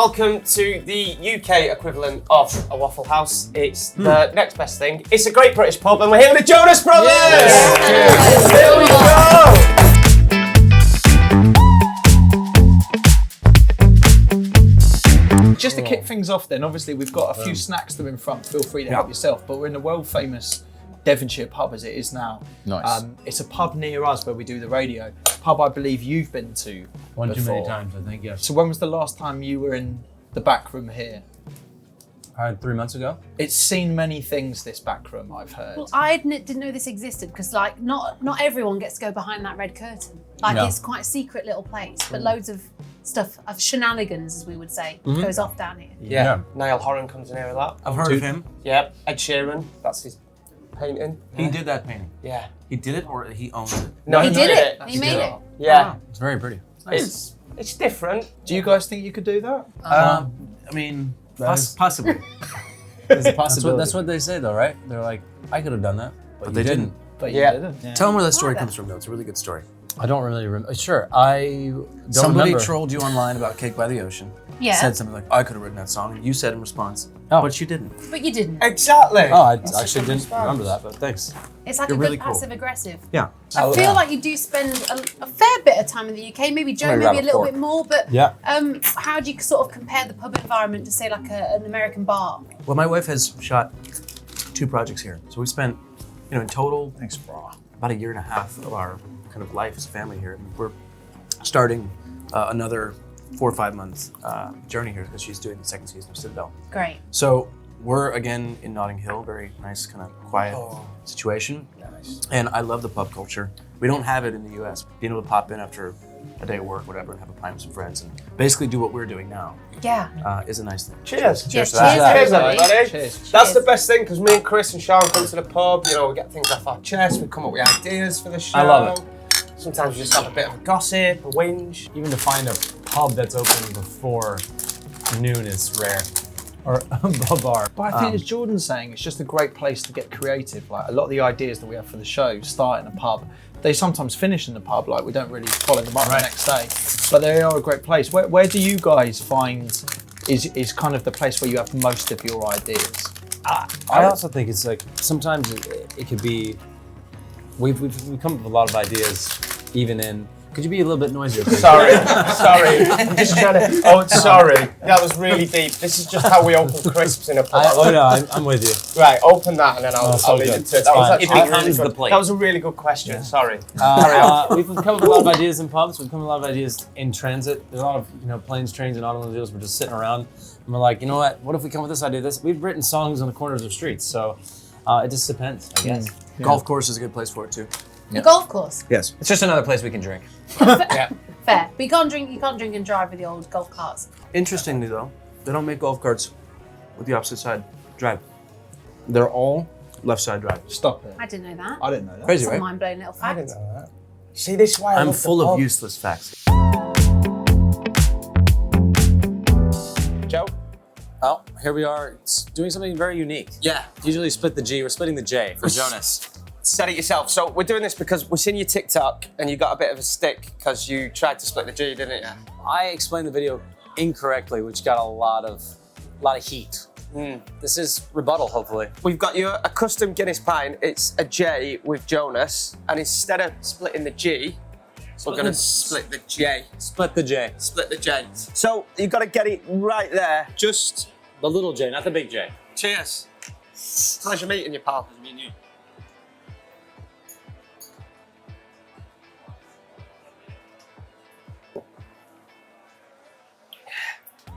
Welcome to the UK equivalent of a Waffle House. It's the next best thing. It's a great British pub, and we're here with the Jonas Brothers! Yes. Here we go! Just to kick things off then, obviously we've got a few snacks that are in front. Feel free to help yourself, but we're in the world famous Devonshire Pub as it is now. Nice. It's a pub near us where we do the radio. Pub I believe you've been to One before. too many times, I think, yes. So when was the last time you were in the back room here? 3 months ago. It's seen many things, this back room, I've heard. Well, I didn't know this existed because, like, not everyone gets to go behind that red curtain. Like, it's quite a secret little place, but loads of stuff, of shenanigans, as we would say, goes off down here. Yeah. Niall Horan comes in here a lot. I've heard of him. Yeah. Ed Sheeran, that's his painting. He did that painting. Yeah. He did it or he owned it? No, He did it. He made it. Yeah. It's very pretty. It's different. Do you guys think you could do that? I mean, possibly. There's a possibility. That's what they say, though, right? They're like, I could have done that, but they didn't. But Yeah. you didn't. Yeah. Tell them where that story comes from, though. It's a really good story. I don't really remember. Sure, I don't Somebody remember. trolled you online about Cake by the Ocean. Yeah. Said something like, I could have written that song. And you said in response, Oh. but you didn't. But you didn't. Exactly. Oh, I actually didn't remember that, but thanks. It's like You're a really good cool. passive aggressive. Yeah. I feel like you do spend a fair bit of time in the UK. Maybe Joe, maybe a little bit more. But Yeah. how do you sort of compare the pub environment to, say, like an American bar? Well, my wife has shot 2 projects here. So we spent, in total, Thanks, bro. about 1.5 years of our kind of life as a family here. And we're starting another 4 or 5 months journey here because she's doing the 2nd season of Citadel. Great. So we're again in Notting Hill, very nice kind of quiet situation. Nice. And I love the pub culture. We don't have it in the US. Being able to pop in after a day of work, whatever, and have a pint with some friends and basically do what we're doing now Yeah. is a nice thing. Cheers. Cheers. to that. Cheers, everybody. Cheers. That's the best thing, because me and Chris and Sean come to the pub, we get things off our chest, we come up with ideas for the show. I love it. Sometimes we just have a bit of a gossip, a whinge. Even to find a pub that's open before noon is rare. Or a bar. But I think as Jordan's saying, it's just a great place to get creative. Like a lot of the ideas that we have for the show start in a pub. They sometimes finish in the pub, like we don't really follow them up the next day. But they are a great place. Where do you guys find is kind of the place where you have most of your ideas? I also think it's like, sometimes it could be, we've come up with a lot of ideas, even in, could you be a little bit noisier, please? Sorry. I'm just trying to. Oh, sorry. That was really deep. This is just how we open crisps in a pub. I'm with you. Right, open that and then I'll leave good. it to it. It's That was fine. actually It becomes really the good. plate. That was a really good question. Sorry. We've come up with a lot of ideas in pubs. We've come up with a lot of ideas in transit. There's a lot of planes, trains, and automobiles. We're just sitting around, and we're like, you know what? What if we come with this idea? We've written songs on the corners of streets, so it just depends, I guess. Yeah. Golf course is a good place for it too. The golf course. Yes. It's just another place we can drink. Yeah. Fair. But you can't drink and drive with the old golf carts. Interestingly though, they don't make golf carts with the opposite side drive. They're all left side drive. Stop it. I didn't know that. I didn't know that. Crazy, That's a right? mind-blowing little I fact. didn't know that. See, this is why I I'm love the full of pub. useless facts. Joe? Well, here we are doing something very unique. Yeah. Usually split the G, we're splitting the J for Jonas. Said it yourself. So we're doing this because we've seen your TikTok and you got a bit of a stick because you tried to split the G, didn't you? I explained the video incorrectly, which got a lot of heat. This is rebuttal, hopefully. We've got you a custom Guinness pint. It's a J with Jonas, and instead of splitting the G, we're gonna split the J. Split the J. Split the J. So you've got to get it right there. Just The little J, not the big J. cheers. Pleasure meeting you, pal.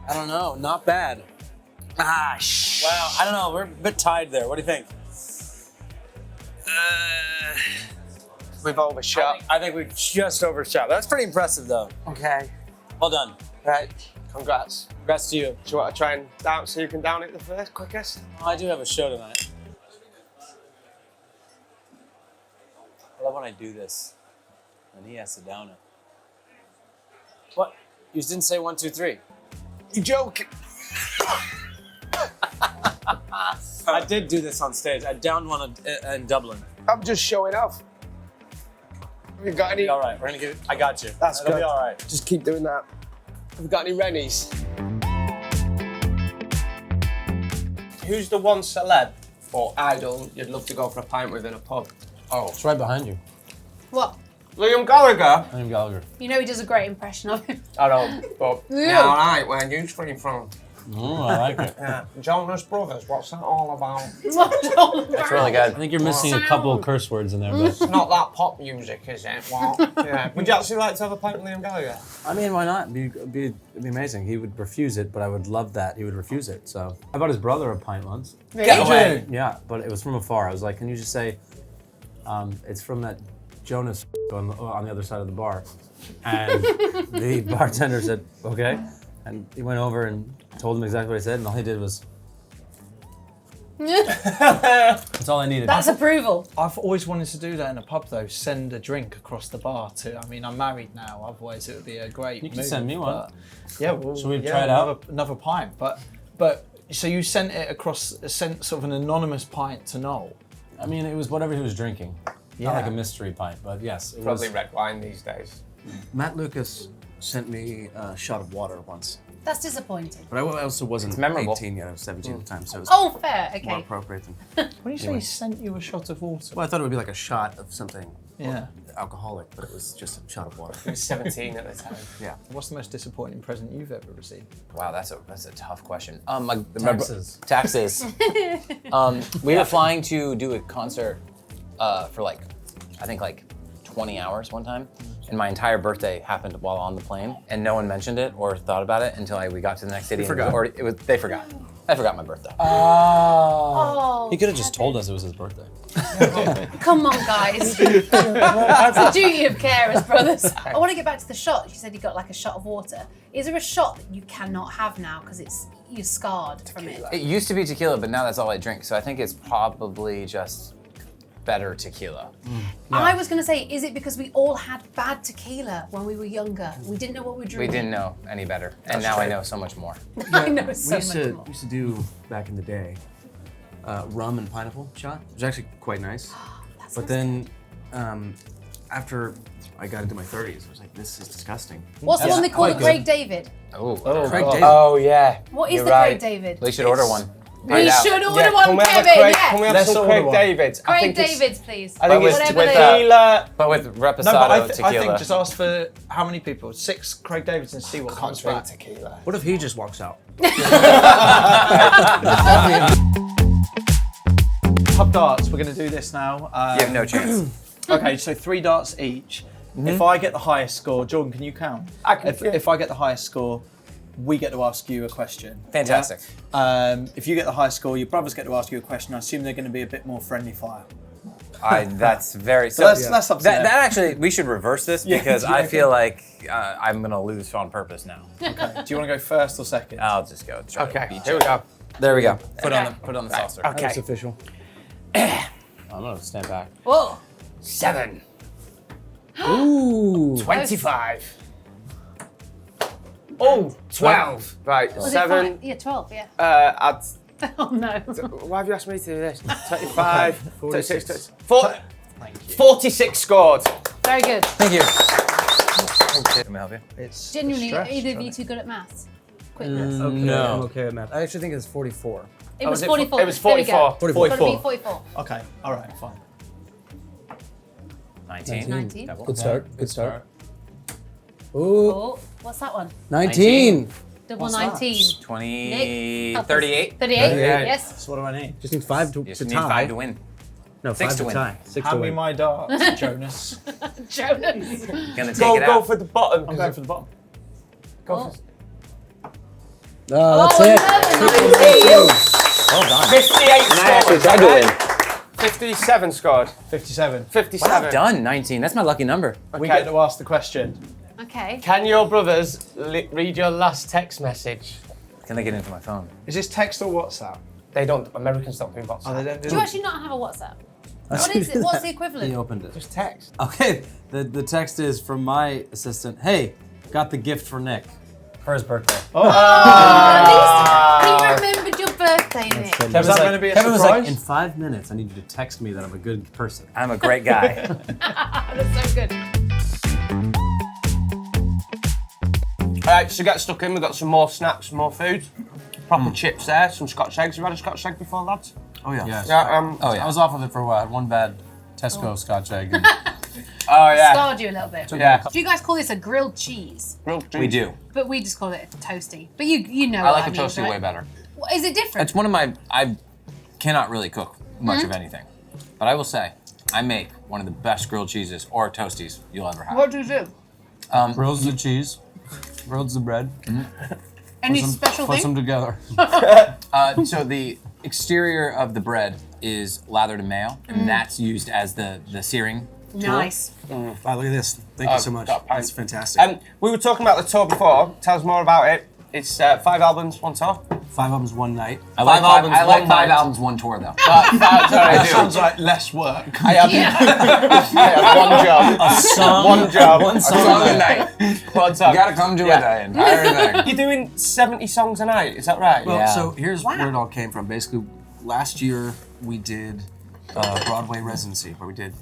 I don't know, not bad. Ah, Wow, I don't know, we're a bit tied there. What do you think? We've overshot. I think we've just overshot. That's pretty impressive, though. Okay. Well done. Right. Congrats. Congrats to you. Do you want to try and down so you can down it the first, quickest? I do have a show tonight. I love when I do this, and he has to down it. What? You just didn't say 1, 2, 3. You joking? I did do this on stage. I downed one in Dublin. I'm just showing off. Have you got any? All right, we're gonna get it. I got you. That's It'll good. be all right. Just keep doing that. Have you got any Rennies? who's the one celeb or idol you'd love to go for a pint with in a pub? Oh, it's right behind you. What? Liam Gallagher. Liam Gallagher. You know he does a great impression of him. I don't, but yeah, all right, where you stream from? I like it. Yeah, Jonas Brothers, what's that all about? That's really I good. think you're missing a couple of curse words in there, but It's not that pop music, is it? What? Yeah. Would you actually like to have a pint with Liam Gallagher? I mean, why not? It'd be amazing. He would refuse it, but I would love that he would refuse it. So I bought his brother a pint once. Get away! Yeah, but it was from afar. I was like, can you just say, it's from that Jonas on the other side of the bar? And the bartender said, okay. And he went over and told him exactly what I said, and all he did was. That's all I needed. That's approval. I've always wanted to do that in a pub though, send a drink across the bar to, I mean, I'm married now, otherwise it would be a great You can move, send me one. but- Yeah, well, Should we try it out? Another pint, but so you sent it across, sent sort of an anonymous pint to Noel. I mean, it was whatever he was drinking. Yeah. Not like a mystery pint, but yes, it Probably was. red wine these days. Matt Lucas sent me a shot of water once, That's disappointing. but I also wasn't memorable. 18 yet. I was 17 at the time, so it was Oh, fair. more Okay. appropriate. Than, When you say he sent you a shot of water? well, I thought it would be like a shot of something Yeah. alcoholic, but it was just a shot of water. He was 17 at the time. Yeah. What's the most disappointing present you've ever received? Wow, that's a tough question. Taxes. Taxes. We were flying to do a concert for like, I think like 20 hours one time. And my entire birthday happened while on the plane, and no one mentioned it or thought about it until we got to the next city. forgot. Or they forgot. I forgot my birthday. Oh. He could have just told us it was his birthday. Come on, guys. It's the duty of care as brothers. I want to get back to the shot. You said you got like a shot of water. Is there a shot that you cannot have now because you're scarred from it? It used to be tequila, but now that's all I drink. So I think it's probably just better tequila. I was going to say, is it because we all had bad tequila when we were younger? We didn't know what we were We drinking. didn't know any better, and now I know so much more. I know so we used much to more. do back in the day rum and pineapple shot. It was actually quite nice. But then after I got into my 30s, I was like, this is disgusting. What's the one they call the quite Craig David? Oh, Craig David. Oh, yeah. What is You're the right. Craig David? we should order one. We should order Yeah, one, can we have a Kevin. Craig, Yeah. can we have Let's some order Craig one. Davids? I Craig think it's- Davids, please. I think it's Whatever with they are. tequila. But with No, but reposado I tequila. think just ask for how many people? 6 Craig Davids and see what comes Drink back. tequila. What if he just walks out? Pub darts, we're going to do this now. you have no chance. Okay, so 3 darts each. If I get the highest score, Jordan, can you count? I can, yeah. If I get the highest score, we get to ask you a question. Fantastic. If you get the highest score, your brothers get to ask you a question. I assume they're going to be a bit more friendly fire. That's very. So that's up to That them. actually, we should reverse this because I feel like I'm gonna lose on purpose now. Okay. Do you want to go first or second? I'll just go. Try to Okay, beat here you. we go. There we go. Put on the saucer. Okay. It's official. I'm gonna stand back. Whoa. 7. Ooh. 25. Oh, 12. Right, Was it 7. 5? Yeah, 12, yeah. I'd, Oh, no. why have you asked me to do this? 25, 46. 36, 46 scored. Very good. Thank you. Let me help you. It's Genuinely, stress, are either of really. you two good at maths? Quick maths. Okay, No. I'm okay with math. I actually think it's 44. It was it 44. It was There we go. 44. Gotta be 44. Okay, all right, fine. 19. 19. Double. Good start. Good start. Ooh. Oh, what's that one? 19. Double What's that? 19. 20. Nick, help us. 38. 38, Yeah. yes. So what do I need? Just need 5 to, You to just need tie. 5 to win. No, 6 5 to to win. tie. 6 to Hand me win. my darts, Jonas. Jonas. Gonna take Go, it go out. for the bottom. I'm going for the bottom. Go Oh. for Oh, that's Oh, it. 11, 19. Well done. 58 scored. 57 scored. 57. 57. Well done. 19. That's my lucky number. We Okay. get to ask the question. Okay. Can your brothers read your last text message? Can they get into my phone? Is this text or WhatsApp? They don't. Americans don't do WhatsApp. Oh, they don't do Do you actually not have a WhatsApp? What is it? What's the He equivalent? opened it. Just text. Okay, the text is from my assistant. Hey, got the gift for Nick for his birthday. At least he remembered your birthday, Nick. Is that going to be a Kevin was like, surprise? in 5 minutes, I need you to text me that I'm a good person. I'm a great guy. That's so good. Right, so get stuck in. We've got some more snacks, more food. Proper chips there, some Scotch eggs. You've had a Scotch egg before, lads? Oh yeah. Yes. Yeah, I was off of it for a while. I had one bad Tesco Scotch egg. And oh yeah. Scarred you a little bit. Yeah. Do you guys call this a grilled cheese? We do. But we just call it a toasty. But you know I what like I a mean, toasty right? way better. Well, is it different? It's one of my. I cannot really cook much of anything, but I will say I make one of the best grilled cheeses or toasties you'll ever have. What do you do? Rolls the cheese, rolls the bread, Any special puts them thing? together. So the exterior of the bread is lathered in mayo, and that's used as the searing. Nice. Wow, look at this. Thank you so much. got a pint. That's fantastic. We were talking about the tour before. Tell us more about it. It's 5 albums, 1 tour. 5 albums, 1 night. I like Five albums, I like one 5 night. albums, 1 tour though. Sorry, I do. Sounds like less work. I have, I have 1 job. A song. 1 job. One song a night. 1 song. You gotta come to Yeah. it, the entire thing. You're doing 70 songs a night, is that right? Well, Yeah. so here's where it all came from. Basically, last year we did Broadway residency, where we did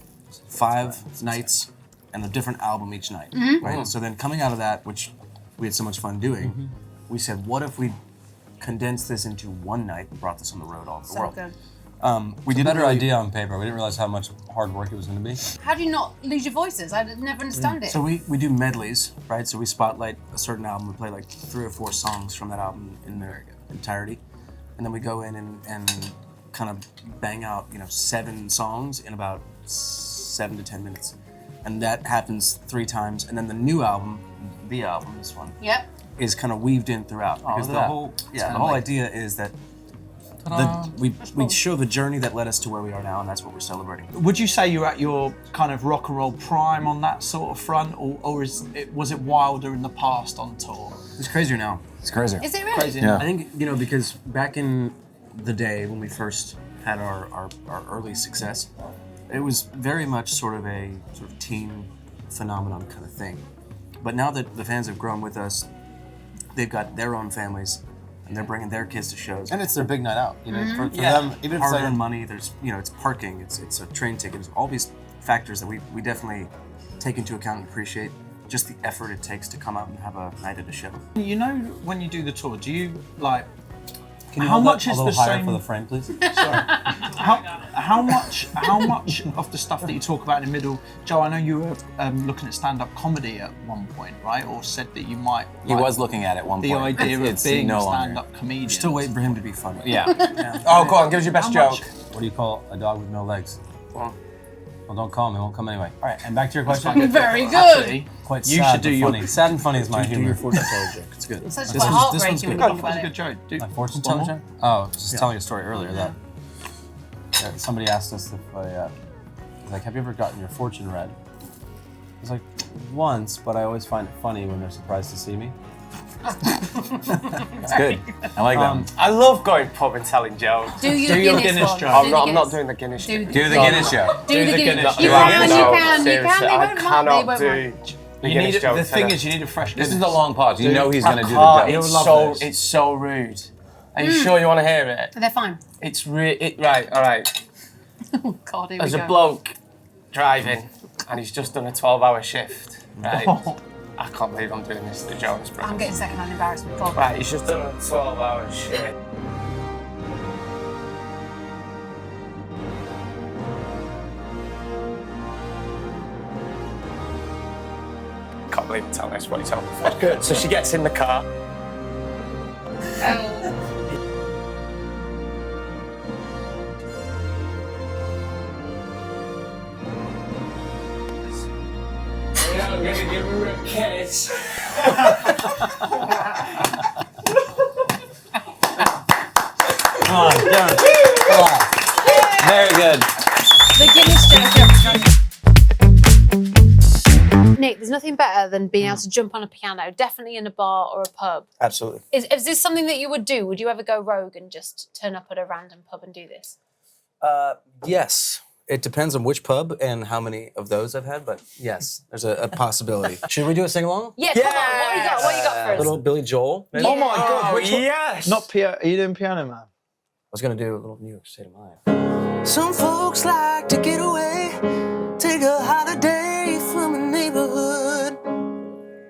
5 nights and a different album each night. Right. So then coming out of that, which we had so much fun doing, we said, what if we condensed this into 1 night and brought this on the road all over the So world? good. We did Better idea on paper. We didn't realize how much hard work it was going to be. How do you not lose your voices? I never understand it. So we do medleys, right? So we spotlight a certain album. We play like 3 or 4 songs from that album in their entirety, and then we go in and kind of bang out, 7 songs in about 7 to 10 minutes, and that happens 3 times. And then the new album, this one, Yep. is kind of weaved in throughout because look the at that. whole It's kind the of whole like- idea is that we show the journey that led us to where we are now, and that's what we're celebrating. Would you say you're at your kind of rock and roll prime on that sort of front, or was it wilder in the past on tour? It's crazier now. It's crazy. Is it really? Crazy. Yeah. I think, because back in the day when we first had our early success, it was very much sort of a teen phenomenon kind of thing. But now that the fans have grown with us, they've got their own families and they're bringing their kids to shows. And it's their big night out. For them, even if it's hard-earned like, money, there's it's parking, it's a train ticket, it's all these factors that we definitely take into account and appreciate just the effort it takes to come out and have a night at a show. You know, when you do the tour, do you like? can you how hold much that is a the little higher same? for the frame, please? Sorry. How much of the stuff that you talk about in the middle, Joe? I know you were looking at stand-up comedy at one point, right? Or said that you might. He was looking at it one the point. idea of It's being no a longer. stand-up comedian. Still waiting for him to be funny. Yeah. Oh, go on, give us your best How joke. much- What do you call a dog with no legs? Well, Well, don't call him. He won't come anyway. All right, and back to your question. Very good. Actually, Quite you sad should do but your. funny. Sad and funny is my Do humor. your fortune teller joke. It's good. It's actually This quite one's- this one's heartbreaking when good. you think That's about a it. good joke. Do My fortune one teller? more? Oh, just telling a story earlier that somebody asked us if like, have you ever gotten your fortune read? I was like, once, but I always find it funny when they're surprised to see me. It's good. I like that. I love going pub and telling jokes. Do your Guinness one. joke. I'm Do not, the I'm not Guinness. doing the Guinness. Do joke. Do the Guinness show. Do the Guinness. No, You no, can. seriously, They I won't cannot mind. They do won't mind. the You Guinness need joke. the thing today. is, you need a fresh. This is Guinness. the long pause. You know he's I going to do can't, the joke. It's love so this. it's so rude. Are you sure you want to hear it? They're fine. It's right. All right. Oh God, here we There's go. a bloke driving, and he's just done a 12-hour shift. Right. I can't believe I'm doing this to the Jonas Brothers. I'm getting second-hand embarrassment. God. Right, he's just done a 12-hour shift. Can't believe I'm telling us what he told me before. Good. So she gets in the car. Yeah, I'm gonna give her a kiss. Come on, Darren. Come on. Very good. The Guinness joke. Nick, there's nothing better than being able to jump on a piano, definitely in a bar or a pub. Absolutely. Is this something that you would do? Would you ever go rogue and just turn up at a random pub and do this? Yes. It depends on which pub and how many of those I've had, but yes, there's a possibility. Should we do a sing-along? Yeah, come on. What you got? What you got for us? Little Billy Joel. maybe? Oh my God! Which one? yes! Not piano. Are you doing Piano Man? I was gonna do a little New York State of Mind. Some folks like to get away, take a holiday from a neighborhood.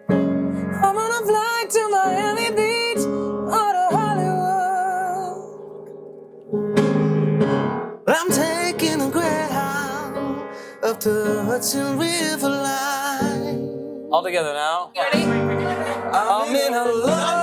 I would have liked to Hudson River line. All together now. You ready? I'm in a love